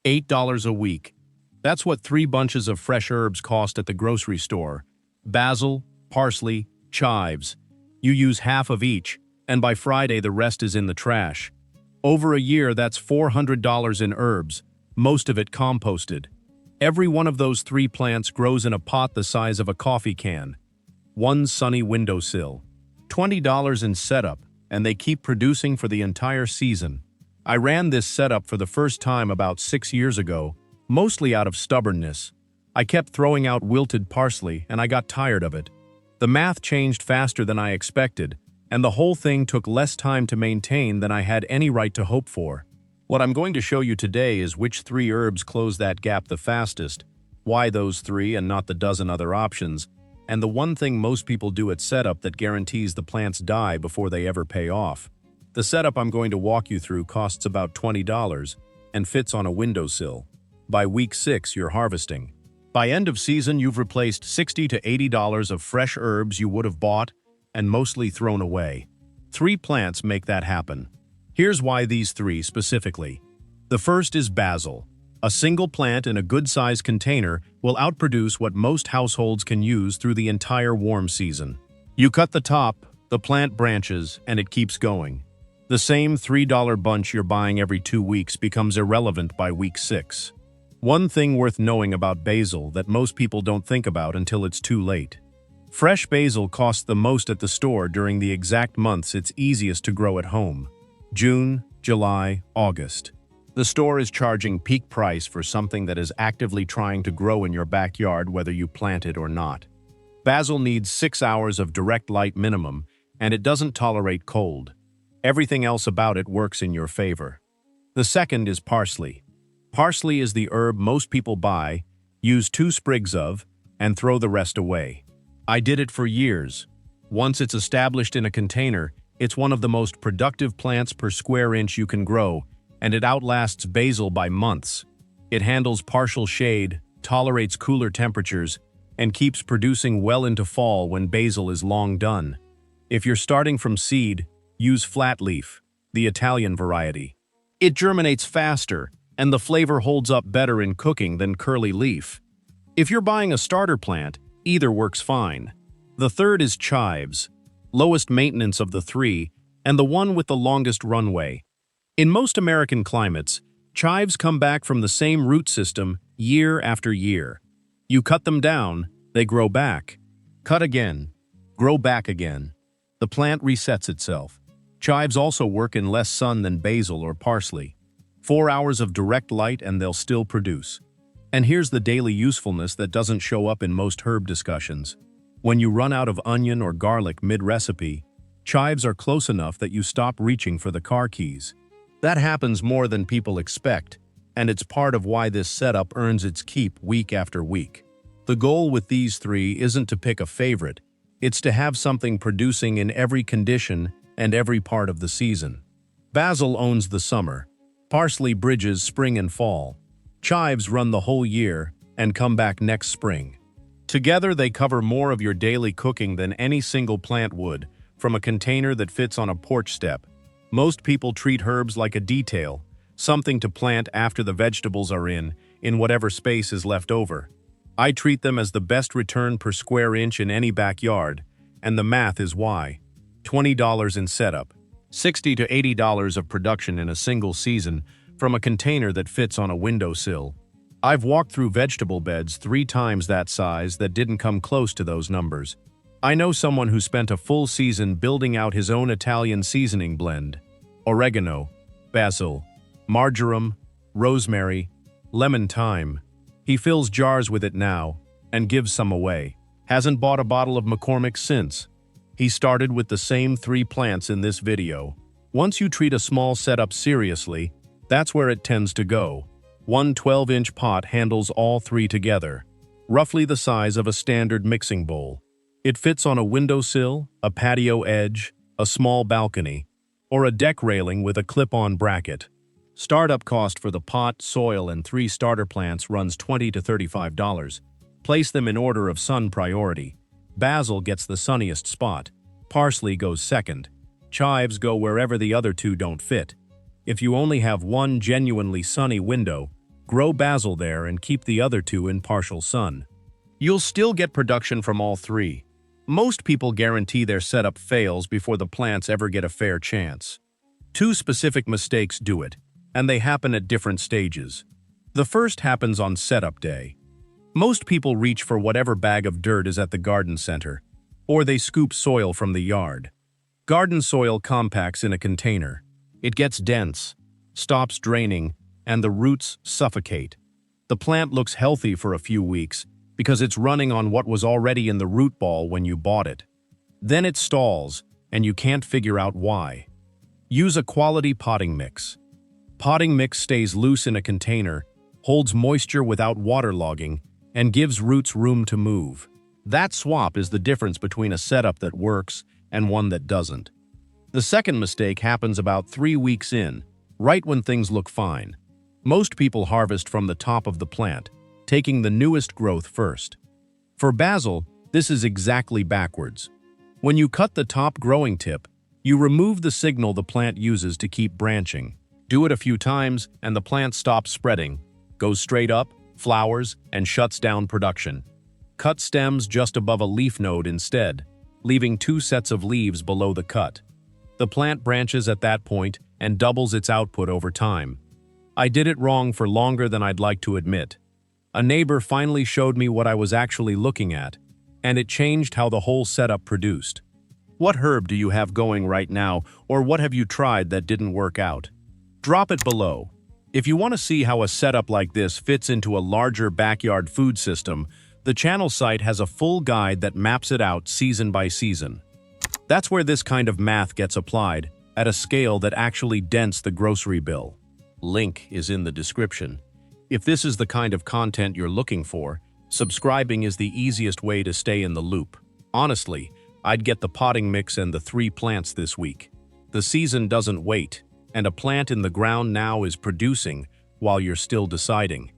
$8 a week. That's what 3 bunches of fresh herbs cost at the grocery store. Basil, parsley, chives. You use half of each, and by Friday the rest is in the trash. Over a year, that's $400 in herbs, most of it composted. Every one of those 3 plants grows in a pot the size of a coffee can. One sunny windowsill. $20 in setup, and they keep producing for the entire season. I ran this setup for the first time about 6 years ago, mostly out of stubbornness. I kept throwing out wilted parsley, and I got tired of it. The math changed faster than I expected, and the whole thing took less time to maintain than I had any right to hope for. What I'm going to show you today is which 3 herbs close that gap the fastest, why those 3 and not the dozen other options, and the one thing most people do at setup that guarantees the plants die before they ever pay off. The setup I'm going to walk you through costs about $20 and fits on a windowsill. By week 6, you're harvesting. By end of season, you've replaced $60 to $80 of fresh herbs you would have bought and mostly thrown away. 3 plants make that happen. Here's why these 3 specifically. The first is basil. A single plant in a good-sized container will outproduce what most households can use through the entire warm season. You cut the top, the plant branches, and it keeps going. The same $3 bunch you're buying every 2 weeks becomes irrelevant by week 6. One thing worth knowing about basil that most people don't think about until it's too late. Fresh basil costs the most at the store during the exact months it's easiest to grow at home. June, July, August. The store is charging peak price for something that is actively trying to grow in your backyard whether you plant it or not. Basil needs 6 hours of direct light minimum, and it doesn't tolerate cold. Everything else about it works in your favor. The second is parsley. Parsley is the herb most people buy, use 2 sprigs of, and throw the rest away. I did it for years. Once it's established in a container, it's one of the most productive plants per square inch you can grow, and it outlasts basil by months. It handles partial shade, tolerates cooler temperatures, and keeps producing well into fall when basil is long done. If you're starting from seed, use flat leaf, the Italian variety. It germinates faster, and the flavor holds up better in cooking than curly leaf. If you're buying a starter plant, either works fine. The third is chives, lowest maintenance of the 3, and the one with the longest runway. In most American climates, chives come back from the same root system year after year. You cut them down, they grow back. Cut again, grow back again. The plant resets itself. Chives also work in less sun than basil or parsley. 4 hours of direct light and they'll still produce. And here's the daily usefulness that doesn't show up in most herb discussions. When you run out of onion or garlic mid-recipe, chives are close enough that you stop reaching for the car keys. That happens more than people expect, and it's part of why this setup earns its keep week after week. The goal with these 3 isn't to pick a favorite, it's to have something producing in every condition and every part of the season. Basil owns the summer. Parsley bridges spring and fall. Chives run the whole year and come back next spring. Together, they cover more of your daily cooking than any single plant would, from a container that fits on a porch step. Most people treat herbs like a detail, something to plant after the vegetables are in whatever space is left over. I treat them as the best return per square inch in any backyard, and the math is why. $20 in setup, $60 to $80 of production in a single season from a container that fits on a windowsill. I've walked through vegetable beds 3 times that size that didn't come close to those numbers. I know someone who spent a full season building out his own Italian seasoning blend. Oregano, basil, marjoram, rosemary, lemon thyme. He fills jars with it now and gives some away. Hasn't bought a bottle of McCormick since. He started with the same 3 plants in this video. Once you treat a small setup seriously, that's where it tends to go. One 12-inch pot handles all 3 together, roughly the size of a standard mixing bowl. It fits on a windowsill, a patio edge, a small balcony, or a deck railing with a clip-on bracket. Startup cost for the pot, soil, and 3 starter plants runs $20 to $35. Place them in order of sun priority. Basil gets the sunniest spot. Parsley goes second. Chives go wherever the other 2 don't fit. If you only have one genuinely sunny window, Grow basil there and keep the other two in partial sun. You'll still get production from all three. Most people guarantee their setup fails before the plants ever get a fair chance. Two specific mistakes do it, and they happen at different stages. The first happens on setup day. Most people reach for whatever bag of dirt is at the garden center, or they scoop soil from the yard. Garden soil compacts in a container. It gets dense, stops draining, and the roots suffocate. The plant looks healthy for a few weeks because it's running on what was already in the root ball when you bought it. Then it stalls, and you can't figure out why. Use a quality potting mix. Potting mix stays loose in a container, holds moisture without waterlogging, and gives roots room to move. That swap is the difference between a setup that works and one that doesn't. The second mistake happens about 3 weeks in, right when things look fine. Most people harvest from the top of the plant, taking the newest growth first. For basil, this is exactly backwards. When you cut the top growing tip, you remove the signal the plant uses to keep branching. Do it a few times and the plant stops spreading, goes straight up, flowers, and shuts down production. Cut stems just above a leaf node instead, leaving 2 sets of leaves below the cut. The plant branches at that point and doubles its output over time. I did it wrong for longer than I'd like to admit. A neighbor finally showed me what I was actually looking at, and it changed how the whole setup produced. What herb do you have going right now, or what have you tried that didn't work out? Drop it below. If you want to see how a setup like this fits into a larger backyard food system, the channel site has a full guide that maps it out season by season. That's where this kind of math gets applied, at a scale that actually dents the grocery bill. Link is in the description. If this is the kind of content you're looking for, subscribing is the easiest way to stay in the loop. Honestly, I'd get the potting mix and the 3 plants this week. The season doesn't wait, and a plant in the ground now is producing while you're still deciding.